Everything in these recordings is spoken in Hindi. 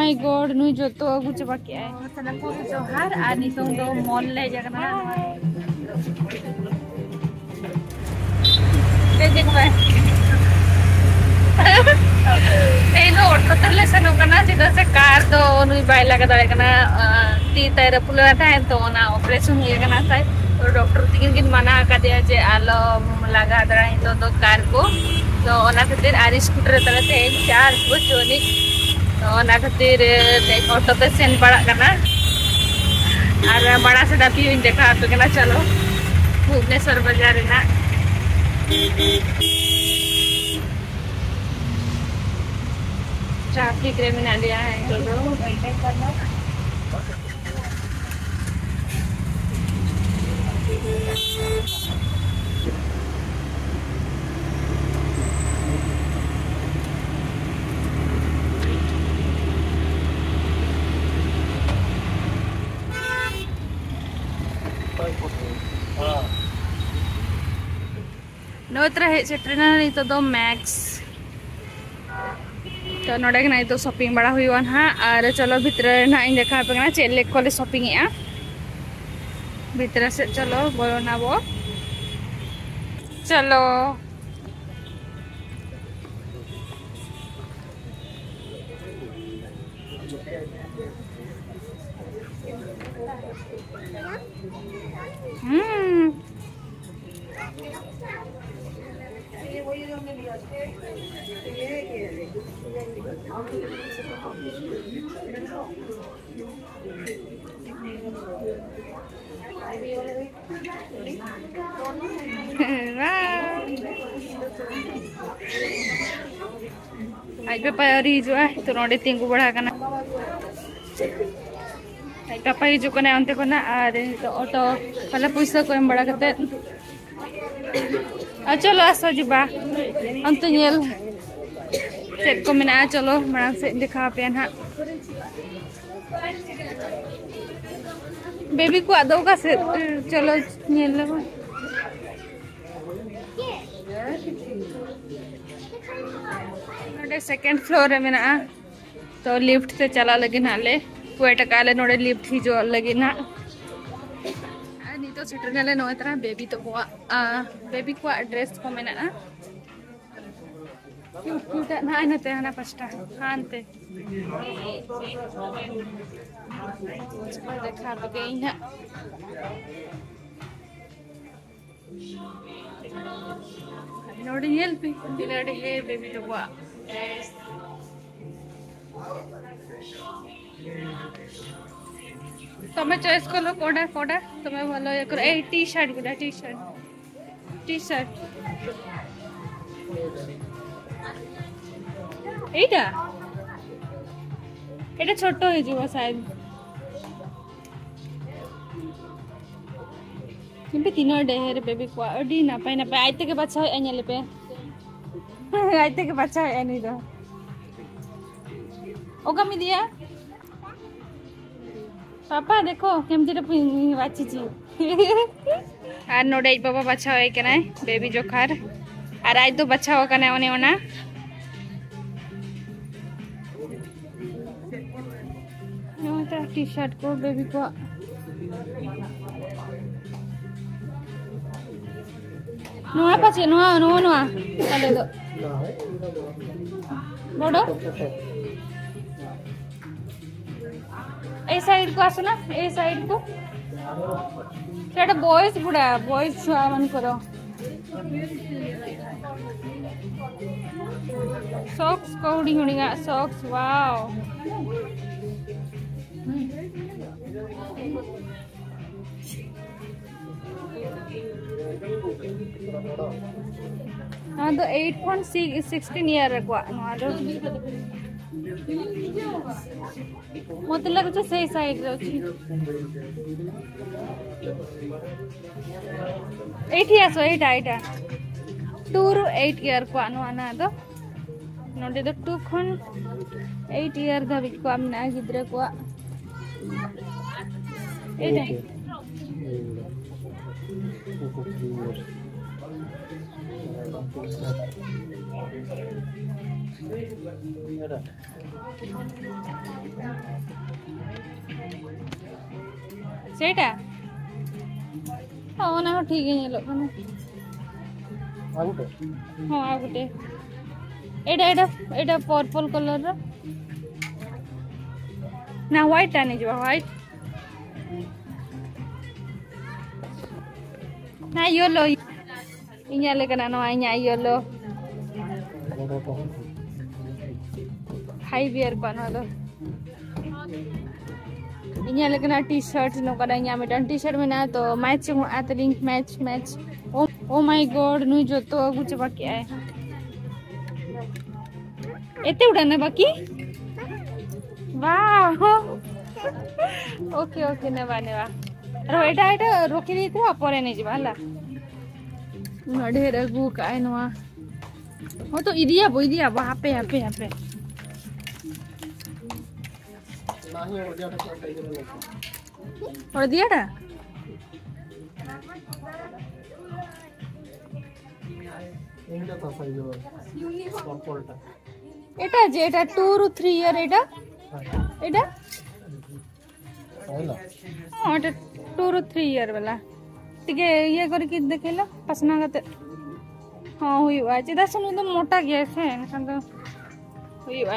माय गॉड नुई जो तो अगु चबा के आए मतलब को जोहार आ नितों दो मॉल ले जगना दे देख भाई ए नो ऑटो तले से नो कना चिदा से कार दो नुई बाय लगा दरे कना ती तेरे पुला था तो ना ऑपरेशन हुए कना था तो डॉक्टर तीन मना कर दिया जे आलो लगा दरा तो कार को तो ओना खातिर आर स्कूटर तलते चार बचोनी तो ओना खातिर ऑटो पे सेन पड़ा करना और बड़ा से दापी देखा तो कहना चलो भुवनेश्वर बाजार ना ट्रैफिक रे मिना लिया है तो नोत्रा है सेट्रेना नहीं तो दो मैक्स तो नोडे ना तो शॉपिंग बड़ा हुई हाँ और चलो भीतर ना इन देखा पे चेले को शॉपिंग भीतर से चलो बोलो ना वो चलो आई पे पारी जो है तो नोडे तिंगु बढ़ा करना आई का पाई जो कने अंते कोना अरे तो ऑटो पहले पैसा को एम बड़ा करते आ चलो आसो जीबा अंत नेल सेट को मेना चलो बड़ा से दिखा पे ना बेबी को आदो का से चलो नेल लगो सेकंड फ्लोर है मेना तो लिफ्ट से चला लगे ना ले वेट काले नोड़े लिफ्ट ही जो लगे ना नहीं तो सेटर ने ले नो इतना बेबी तो को बेबी को ड्रेस को मेना ना क्यूट ना नते हना फर्स्ट हानते देखा तो गई है नोड़ी हेल्प नोड़ी है बेबी तो को तुम्हें चॉइस करो कोडा कोडा तुम्हें भलो ये करो ए टी शर्ट गुडा टी शर्ट एटा एटा छोटो है जो शायद किंतु तीनों डेहर बेबी को अडी ना पाई आइते के बच्चा है एने पे आइते के बच्चा है एनी दो ओका मी दिया पापा देखो केमती रे वाची जी आर नोडे बाबा बच्चा है के ना बेबी जो खार आर आज तो बच्चा हो कने ओने ओना नो टी शर्ट को बेबी को नुआ पाचे नुआ चले दो बड़ो ए साइड को आसो ना ए साइड को सेटा बॉयज बुड़ा बॉयज छुआ मन करो सॉक्स कोडी हुणिगा सॉक्स वाओ हाँ तो 8.16 ईयर रखवा नवादो मत लगे तो सही साइड रे अछि 8 years 8 2 ru 8 year को अनुआना दो नोडे दो 2 खन 8 year धाबी को आमना गिद्रे को एटा सेटा हाँ ना ठीक है लोग ना हाँ आ गुटे एडा एडा एडा पर्पल कलर रो ना व्हाइट आने जो व्हाइट ना येलो इnya लेकना ना इnya येलो हाई बियर बना दो इnya लेकना टी-शर्ट नो कदा इnya मेटन टी-शर्ट में ना तो मैच आतलिंग मैच ओ माय गॉड नु जो तो कुछ बाकी है एते उड़ाना बाकी वाह ओके ओके नेवा रो एटा रोकी दी तो परे नहीं जीवा हला नढेर गु काय नवा ओ तो इदिया वहां पे और दिया था एटा जे एटा 2 ରୁ 3 इयर एटा हां एटा 2 ରୁ 3 इयर वाला टिके ये करके देखेला पसना गते हां हुई वा जेदा सुनु तो मोटा गया है ना तो हुई वा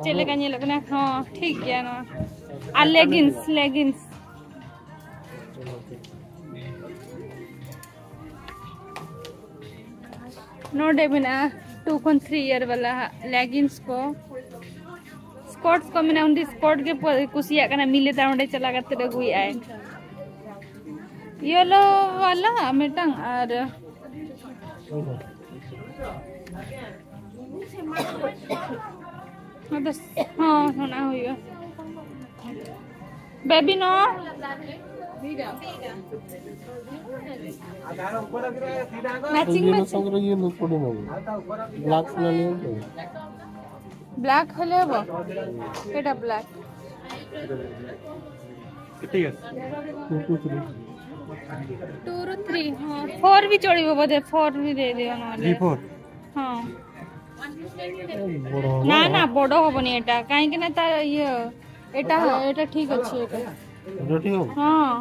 चले का ये लगना हां ठीक गया ना आ लेगिंग्स नो डेबिना 2.3 इयर वाला लेगिंग्स को स्कर्ट्स को मैंने उनकी स्कर्ट के कुसिया करना मिले ता उन्हें चला करते रह गई आए येलो वाला मेटंग और हाँ सुना हुई बेबी नो मैचिंग ब्लैक हले अब केटा ब्लैक 2 ରୁ 3 हां 4 भी चढ़िबो बोधे 4 भी दे दियो नले 4 हां ना बड़ो होबनी एटा काहे कि ना ता ये एटा ठीक अछि एटा ठीक हो हां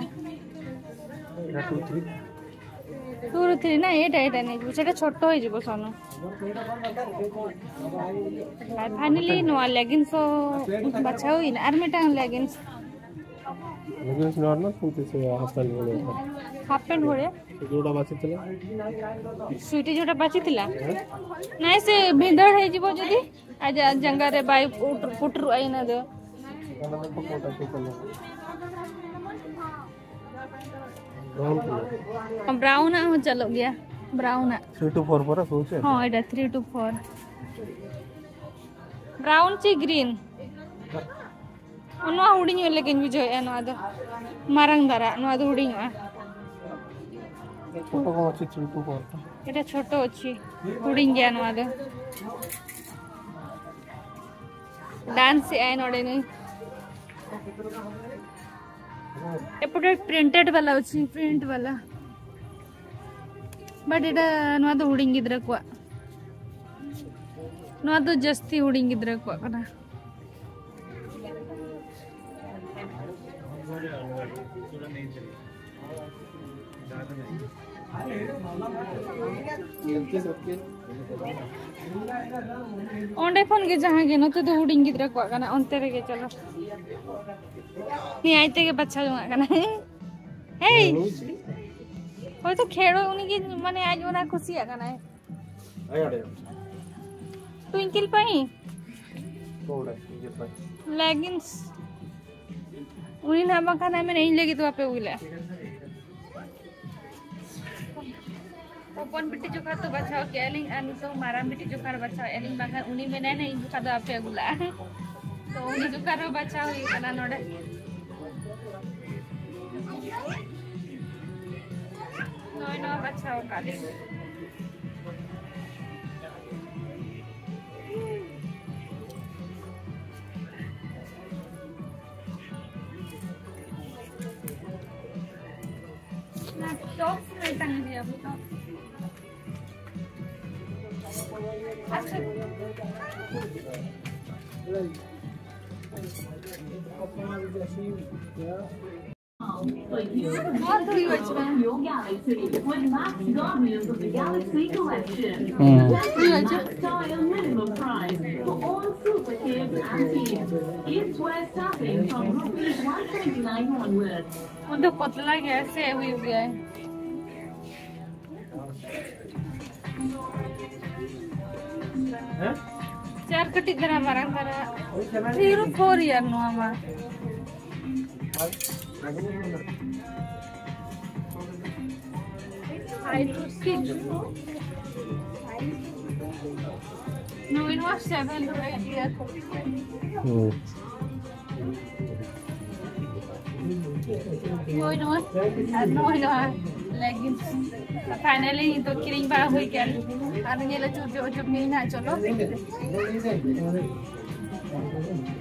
2 ରୁ 3 ना एटा नहीं सेटा छोटो होई जिवो सोनो फाइनली नो लेगिंग्स बचा हुई ना आर्मी टांग लेगिंग्स नॉर्मल कुछ से हाफ पैंट होरे जोड़ा बाचितला स्वीटी जोड़ा बाचितला नाही से भिंदड़ है जीवो जदी आज जंगा रे बाई पुटरु आई ना दो ब्राउन हो चलो गया ब्राउन 3 to 4 पर सोचे हां एटा 3 to 4 ब्राउन ची green ono hudinya lekin bijo eno ada marang dara no ada hudinya छोटो को अच्छी 3 to 4 এটা ছোট ଅଛି ಹುಡಿಂಗೆ eno ada डांस आए नोडे नहीं एपटे प्रिंटेड वाला अछि प्रिंट वाला बट एटा नो ada ಹುಡಿಂಗೆ ಇದ್ರ ಕ್ವಾ नो ada जस्ती ಹುಡಿಂಗೆ ಇದ್ರ ಕ್ವಾ ಕನ ओंडे फोन के जहां के न तो हुडिंग गिद्रा को गाना ओंते रे के चलो नहीं आइते के बच्चा जो गाना हे ओ तो खेड़ो उनी की माने आज ओना खुशी आ गाना है आड़े ट्विंकल पई कोड़ा ये पई लेगिंग्स उनी ना बखाना में नहीं लेगी तो आपे उइला ओपन बिटी चोखा तो बचाओ के एलिंग अनि तो मारा बिटी चोखा बचाओ एलिंग बाखा उनी में नहीं चोखा तो आपे गुला तो उनी चोखा रो बचाओ ये कना नोडे नो बचाओ काले ना टॉप्स में टंग दिया अब For you to visit the hero of your galaxy with Max Guardians of the Galaxy collection. Max style minimum price for all super kids and teens. Kids wear starting from rupees 129 onwards. उनको पतला कैसे हुई है? चार कटी तरह barang तरह 3 4 year no ama. I to 6. No, it was 7 to 8 years. No, it was leggings. Finally, तो किरिंग बार हुई क्या? आने ये लोग जो नहीं ना चलो.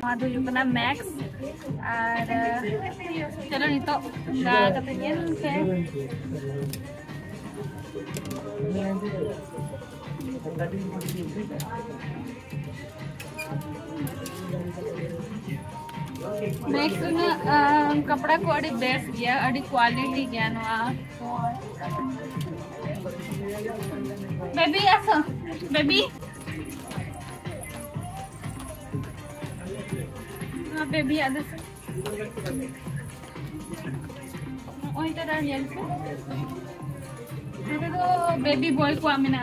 माधु जो बना मैक्स और चलो नहीं तो क्या कहते हैं उनसे मैक्स ना कपड़ा को अड़ी बेस्ट गया अड़ी क्वालिटी गया ना बेबी ऐसा बेबी बेबी आदि से वही तरह जेल से तो बेबी बॉय को आमिना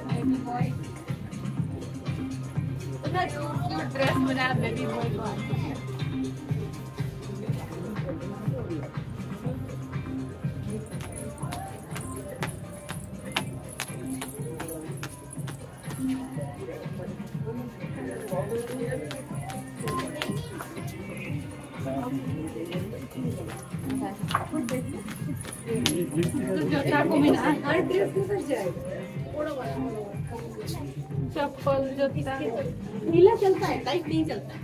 बेबी बॉय उतना क्यूट ड्रेस बना बेबी बॉय को चप्पल जूता नीला चलता है टाइट नहीं चलता है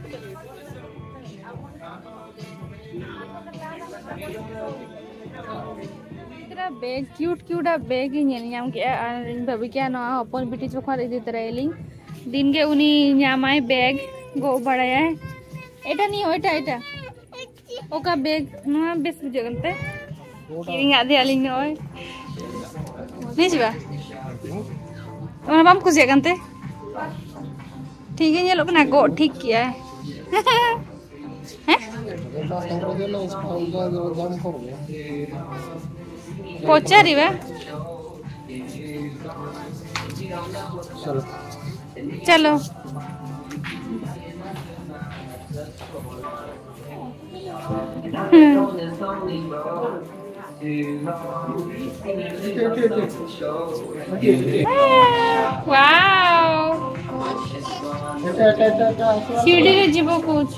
तेरा बैग क्यूट बैग ही नहीं नाम के भाभी क्या ना अपन बिटी चोखा दे देते रहे लिंग दिन के उन्हीं न्यामाय बैग गो बढ़ाया है एटा नहीं हो एटा ओका बैग ना बेस बुझे गंते किरिंग आदि आलिंग ने ओए नहीं जीवा तुम्हारा बाम खुश है गंते ठीक है ये लोग ना गो ठीक किया है पोचा रिवा चलो वाओ सीढ़ी रे जीवो कुछ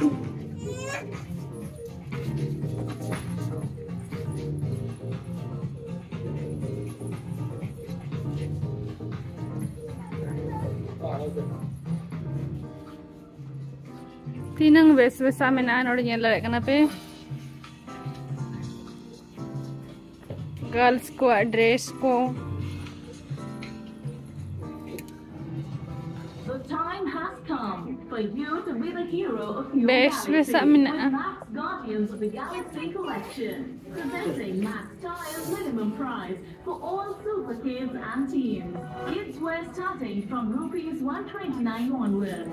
तीनंग बेस बेसा में ना नोड़ ये लगे ना पे गर्ल्स को ड्रेस को बेस बेसा में ना Guardians of the Galaxy collection, presenting Max style minimum price for all super kids and teens. Kids wear starting from rupees 129 onwards.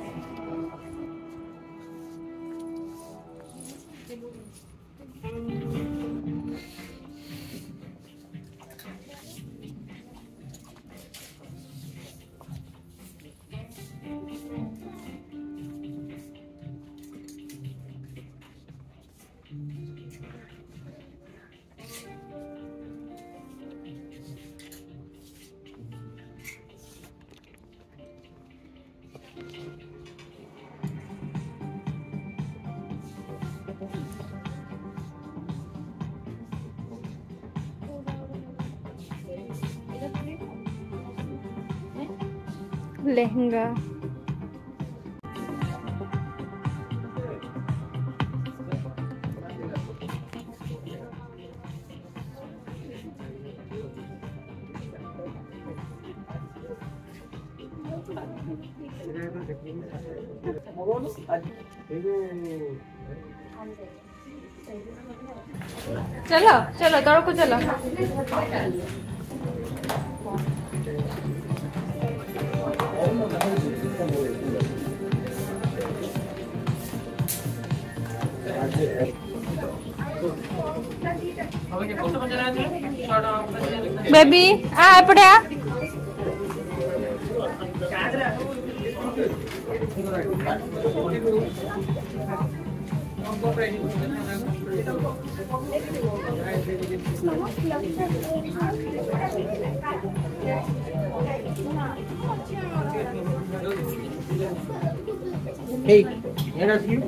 Lehenga चलो चलो तोड़ को चलो। बेबी आ एपटे आ Hey, where are you?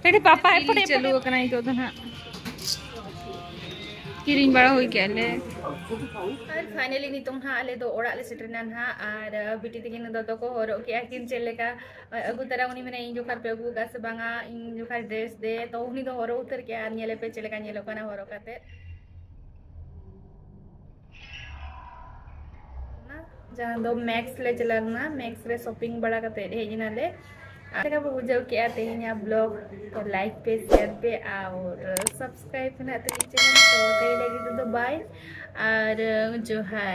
केडी पापा एपटे चलू कनाई तो ना किरिंग बड़ा होई केले और फाइनली नितों हा आले दो ओड़ा ले सेटरना हा और बिटी तकिन दतो को हरो के आकिन चलेका अगु तरा उनी मने इन जो कर पे अगु गास बांगा इन जो कर ड्रेस दे तो उनी दो हरो उतर के आनिले पे चलेका नेलो kana हरो काते ना जहां दो मैक्स ले चलाना मैक्स रे शॉपिंग बड़ा काते हेजिना ले अगर आप बुझाओ क्या तेहिया ब्लॉग तो लाइक पे शेयर पे और सब्सक्राइब करना तो चैनल तो कहीं लगी तो बाय और जो है